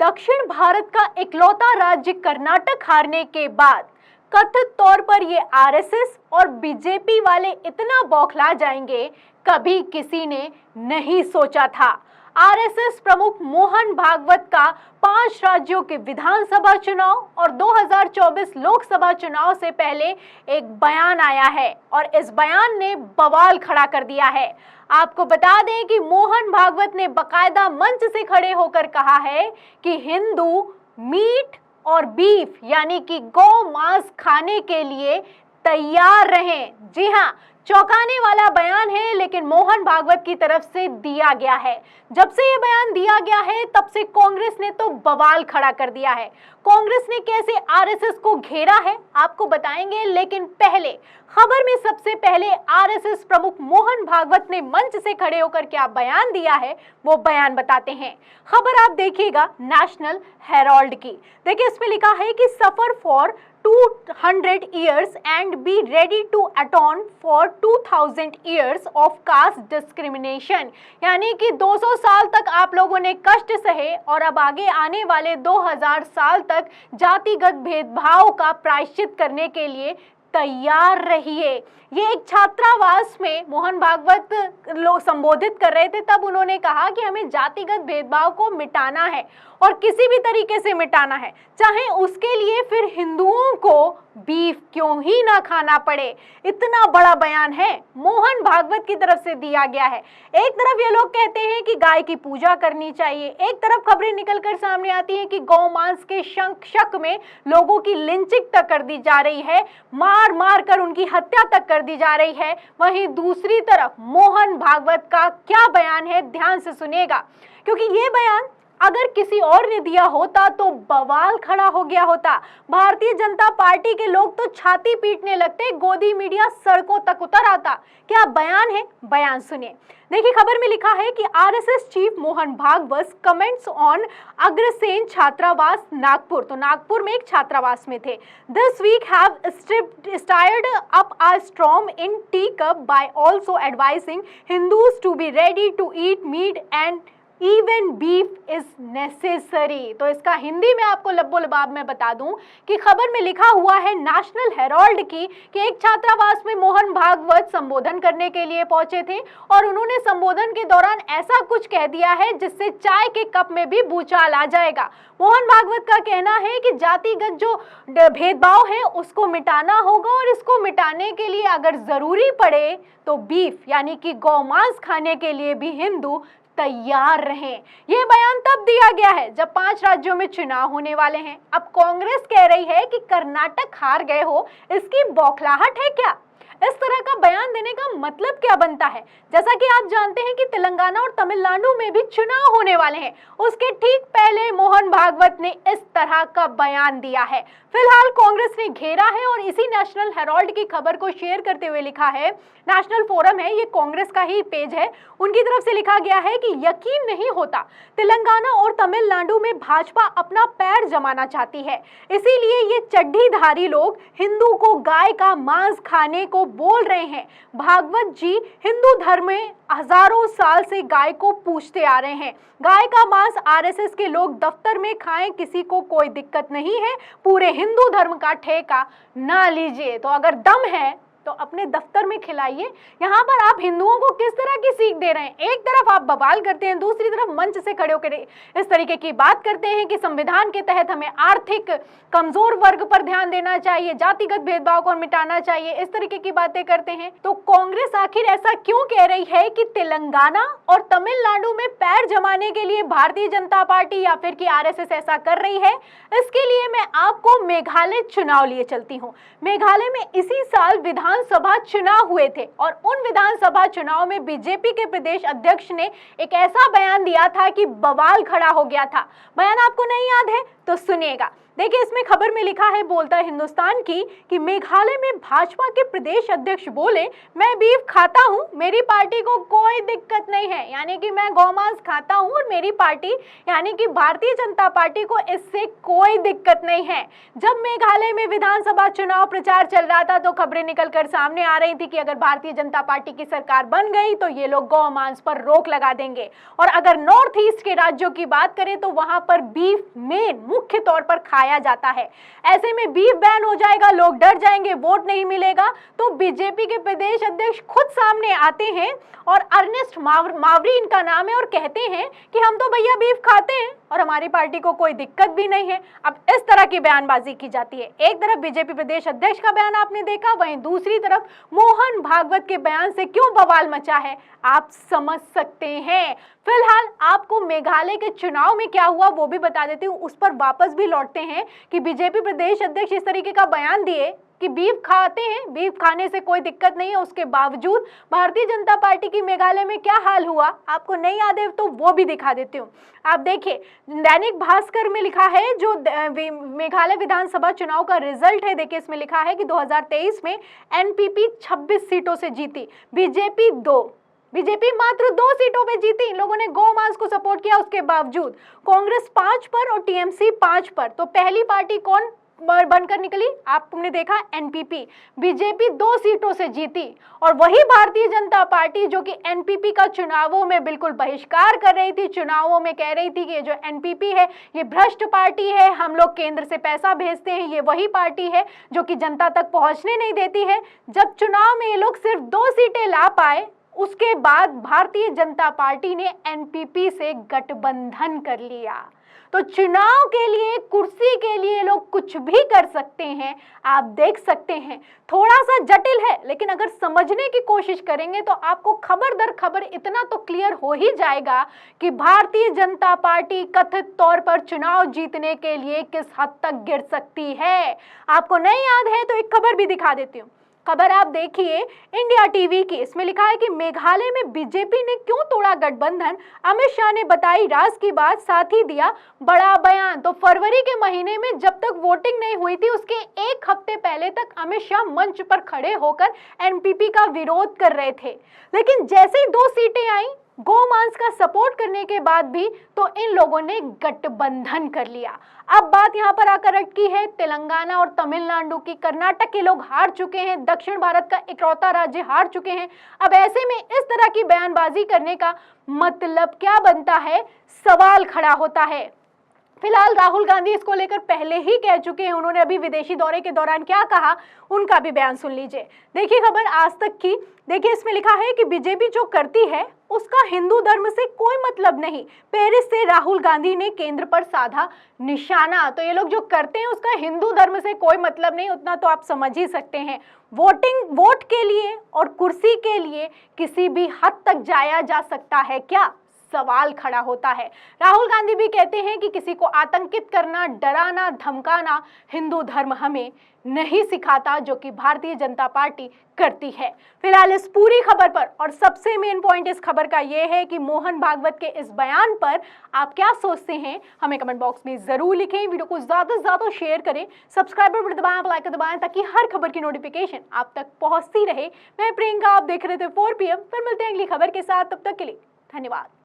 दक्षिण भारत का इकलौता राज्य कर्नाटक हारने के बाद कथित तौर पर ये आरएसएस और बीजेपी वाले इतना बौखला जाएंगे, कभी किसी ने नहीं सोचा था। आरएसएस प्रमुख मोहन भागवत का 5 राज्यों के विधानसभा चुनाव और 2024 लोकसभा चुनाव से पहले एक बयान आया है और इस बयान ने बवाल खड़ा कर दिया है। आपको बता दें कि मोहन भागवत ने बकायदा मंच से खड़े होकर कहा है कि हिंदू मीट और बीफ यानी कि गौ मांस खाने के लिए तैयार रहें। जी हाँ, चौंकाने वाला बयान है, लेकिन मोहन भागवत की तरफ से दिया गया है। जब से ये बयान दिया गया है तब से कांग्रेस ने तो बवाल खड़ा कर दिया है। कांग्रेस ने कैसे आरएसएस को घेरा है आपको बताएंगे, लेकिन पहले खबर में सबसे पहले आरएसएस प्रमुख मोहन भागवत ने मंच से खड़े होकर क्या बयान दिया है वो बयान बताते हैं। खबर आप देखिएगा नेशनल हेराल्ड की। देखिए इसमें लिखा है कि सफर for 200 years and be ready to atone for 2000 years of caste discrimination। यानी कि 200 साल तक आप लोगों ने कष्ट सहे और अब आगे आने वाले 2000 साल तक जातिगत भेदभाव का प्रायश्चित करने के लिए तैयार रहिए। ये एक छात्रावास में मोहन भागवत लोग संबोधित कर रहे थे, तब उन्होंने कहा कि हमें जातिगत भेदभाव को मिटाना है और किसी भी तरीके से मिटाना है, चाहे उसके लिए फिर हिंदुओं को बीफ क्यों ही ना खाना पड़े। इतना बड़ा बयान है मोहन भागवत की तरफ से दिया गया है। एक तरफ ये लोग कहते हैं कि गाय की पूजा करनी चाहिए, एक तरफ खबरें निकलकर सामने आती हैं कि गौ मांस के शक में लोगों की लिंचिंग तक कर दी जा रही है, मार मार कर उनकी हत्या तक कर दी जा रही है। वहीं दूसरी तरफ मोहन भागवत का क्या बयान है, ध्यान से सुनिएगा, क्योंकि ये बयान अगर किसी और ने दिया होता तो बवाल खड़ा हो गया होता। भारतीय जनता पार्टी के लोग तो छाती पीटने लगते, गोदी मीडिया सड़कों तक उतर आता। क्या बयान है, बयान सुनिए। देखिए खबर में लिखा है कि RSS chief Mohan Bhagwat comments on Agrasen छात्रावास नागपुर। तो नागपुर में एक छात्रावास में थे। This week have started up a storm in tea cup by also advising Hindus to be ready to eat meat and even beef is necessary. तो इसका हिंदी में आपको लब्बो लबाब में बता दूं कि खबर में लिखा हुआ है नेशनल हेराल्ड की कि एक छात्रावास में मोहन भागवत संबोधन करने के लिए पहुंचे थे और उन्होंने संबोधन के दौरान ऐसा कुछ कह दिया है जिससे चाय के कप में भी भूचाल आ जाएगा। मोहन भागवत का कहना है कि जातिगत जो भेदभाव है उसको मिटाना होगा और इसको मिटाने के लिए अगर जरूरी पड़े तो बीफ यानी कि गौ मांस खाने के लिए भी हिंदू तैयार रहें। यह बयान तब दिया गया है जब 5 राज्यों में चुनाव होने वाले हैं। अब कांग्रेस कह रही है कि कर्नाटक हार गए हो, इसकी बौखलाहट है क्या? इस तरह का बयान देने का मतलब क्या बनता है? जैसा कि आप जानते हैं कि तेलंगाना और तमिलनाडु में भी चुनाव होने वाले हैं, उसके ठीक पहले मोहन भागवत ने इस तरह का बयान दिया है। फिलहाल कांग्रेस ने घेरा है और इसी नेशनल हेराल्ड की खबर को शेयर करते हुए लिखा है, नेशनल फोरम है, ये कांग्रेस का ही पेज है, उनकी तरफ से लिखा गया है कि यकीन नहीं होता तेलंगाना और तमिलनाडु में भाजपा अपना पैर जमाना चाहती है, इसीलिए ये चड्ढीधारी लोग हिंदू को गाय का मांस खाने को बोल रहे हैं। भागवत जी हिंदू धर्म में हजारों साल से गाय को पूजते आ रहे हैं। गाय का मांस आरएसएस के लोग दफ्तर में खाएं, किसी को कोई दिक्कत नहीं है, पूरे हिंदू धर्म का ठेका ना लीजिए। तो अगर दम है तो अपने दफ्तर में खिलाइए। यहाँ पर आप हिंदुओं को किस तरह की सीख दे रहे हैं? एक तरफ आप बवाल करते हैं, दूसरी तरफ मंच से खड़े होकर इस तरीके की बात करते हैं कि संविधान के तहत हमें आर्थिक कमजोर वर्ग पर ध्यान देना चाहिए, जातिगत भेदभाव को मिटाना चाहिए, इस तरीके की बातें करते हैं। तो कांग्रेस आखिर ऐसा क्यों कह रही है कि तेलंगाना और तमिलनाडु में पैर जमाने के लिए भारतीय जनता पार्टी या फिर कि आरएसएस ऐसा कर रही है? इसके लिए मैं आपको मेघालय चुनाव लिए चलती हूँ। मेघालय में इसी साल विधानसभा चुनाव हुए थे और उन विधानसभा चुनाव में बीजेपी के प्रदेश अध्यक्ष ने एक ऐसा बयान दिया था कि बवाल खड़ा हो गया था। बयान आपको नहीं याद है? तो सुनिएगा। देखिए, इसमें खबर में लिखा है बोलता है हिंदुस्तान की कि मेघालय में भाजपा के प्रदेश अध्यक्ष बोले, मैं बीफ खाता हूं, मेरी पार्टी को कोई दिक्कत नहीं है। यानी कि मैं गौमांस खाता हूं और मेरी पार्टी यानी कि भारतीय जनता पार्टी को इससे कोई दिक्कत नहीं है। जब मेघालय में विधानसभा चुनाव प्रचार चल रहा था तो खबरें निकलकर सामने आ रही थी कि अगर भारतीय जनता पार्टी की सरकार बन गई तो ये लोग गौमांस पर रोक लगा देंगे। और अगर नॉर्थ ईस्ट के राज्यों की बात करें तो वहां पर बीफ मेन मुख्य तौर पर खाया जाता है। ऐसे में बीफ बैन हो जाएगा, लोग डर जाएंगे, वोट नहीं मिलेगा। तो बीजेपी के प्रदेश अध्यक्ष खुद सामने आते हैं और अर्नेस्ट मावरी इनका नाम है और कहते हैं कि हम तो भैया बीफ खाते हैं और हमारी पार्टी को कोई दिक्कत भी नहीं है। अब इस तरह की बयानबाजी की जाती है। एक तरफ बीजेपी प्रदेश अध्यक्ष का बयान आपने देखा, वहीं दूसरी तरफ मोहन भागवत के बयान से क्यों बवाल मचा है आप समझ सकते हैं। फिलहाल आपको मेघालय के चुनाव में क्या हुआ वो भी बता देती हूँ, उस पर वापस भी लौटते हैं कि बीजेपी प्रदेश अध्यक्ष इस तरीके का बयान दिए कि बीफ खाते हैं, बीफ खाने से कोई दिक्कत नहीं है। उसके बावजूद भारतीय जनता पार्टी की मेघालय में क्या हाल हुआ आपको नहीं याद है तो वो भी दिखा देती हूँ। आप देखिए, दैनिक भास्कर में लिखा है जो मेघालय विधानसभा चुनाव का रिजल्ट है। देखिए, इसमें लिखा है कि 2023 में एनपीपी 26 सीटों से जीती, बीजेपी 2। बीजेपी मात्र 2 सीटों पे जीती। इन लोगों ने गौमांस को सपोर्ट किया। उसके बावजूद कांग्रेस 5 पर और टीएमसी 5 पर। तो पहली पार्टी कौन बनकर निकली आपने देखा, एनपीपी। बीजेपी 2 सीटों से जीती और वही भारतीय जनता पार्टी जो कि एनपीपी का चुनावों में बिल्कुल बहिष्कार कर रही थी, चुनावों में कह रही थी कि ये जो एनपीपी है ये भ्रष्ट पार्टी है, हम लोग केंद्र से पैसा भेजते हैं, ये वही पार्टी है जो कि जनता तक पहुंचने नहीं देती है। जब चुनाव में ये लोग सिर्फ 2 सीटें ला पाए, उसके बाद भारतीय जनता पार्टी ने एनपीपी से गठबंधन कर लिया। तो चुनाव के लिए, कुर्सी के लिए लोग कुछ भी कर सकते हैं, आप देख सकते हैं। थोड़ा सा जटिल है लेकिन अगर समझने की कोशिश करेंगे तो आपको खबर दर खबर इतना तो क्लियर हो ही जाएगा कि भारतीय जनता पार्टी कथित तौर पर चुनाव जीतने के लिए किस हद तक गिर सकती है। आपको नहीं याद है तो एक खबर भी दिखा देती हूँ। खबर आप देखिए इंडिया टीवी की। इसमें लिखा है कि मेघालय में बीजेपी ने क्यों तोड़ा गठबंधन, अमित शाह ने बताई राज की बात, साथ ही दिया बड़ा बयान। तो फरवरी के महीने में जब तक वोटिंग नहीं हुई थी उसके 1 हफ्ते पहले तक अमित शाह मंच पर खड़े होकर एनपीपी का विरोध कर रहे थे। लेकिन जैसे ही 2 सीटें आई गौमांस का सपोर्ट करने के बाद भी तो इन लोगों ने गठबंधन कर लिया। अब बात यहाँ पर आकर अटकी है तेलंगाना और तमिलनाडु की। कर्नाटक के लोग हार चुके हैं, दक्षिण भारत का इकलौता राज्य हार चुके हैं। अब ऐसे में इस तरह की बयानबाजी करने का मतलब क्या बनता है, सवाल खड़ा होता है। फिलहाल राहुल गांधी इसको लेकर पहले ही कह चुके हैं। उन्होंने अभी विदेशी दौरे के दौरान क्या कहा उनका भी बयान सुन लीजिए। देखिए खबर आज तक की। देखिए इसमें लिखा है कि बीजेपी जो करती है उसका हिंदू धर्म से कोई मतलब नहीं। पेरिस से राहुल गांधी ने केंद्र पर साधा निशाना। तो ये लोग जो करते हैं उसका हिंदू धर्म से कोई मतलब नहीं, उतना तो आप समझ ही सकते हैं। वोट के लिए और कुर्सी के लिए किसी भी हद तक जाया जा सकता है क्या, सवाल खड़ा होता है। राहुल गांधी भी कहते हैं कि किसी को आतंकित करना, डराना, धमकाना हिंदू धर्म हमें नहीं सिखाता, जो कि भारतीय जनता पार्टी करती है। फिलहाल इस पूरी खबर पर और सबसे मेन पॉइंट इस खबर का यह है कि मोहन भागवत के इस बयान पर आप क्या सोचते हैं हमें कमेंट बॉक्स में जरूर लिखें। वीडियो को ज्यादा से ज्यादा शेयर करें, सब्सक्राइब बटन दबाएं, लाइक दबाएं ताकि हर खबर की नोटिफिकेशन आप तक पहुंचती रहे। मैं प्रियंका, आप देख रहे थे 4 PM। फिर मिलते हैं अगली खबर के साथ, तब तक के लिए धन्यवाद।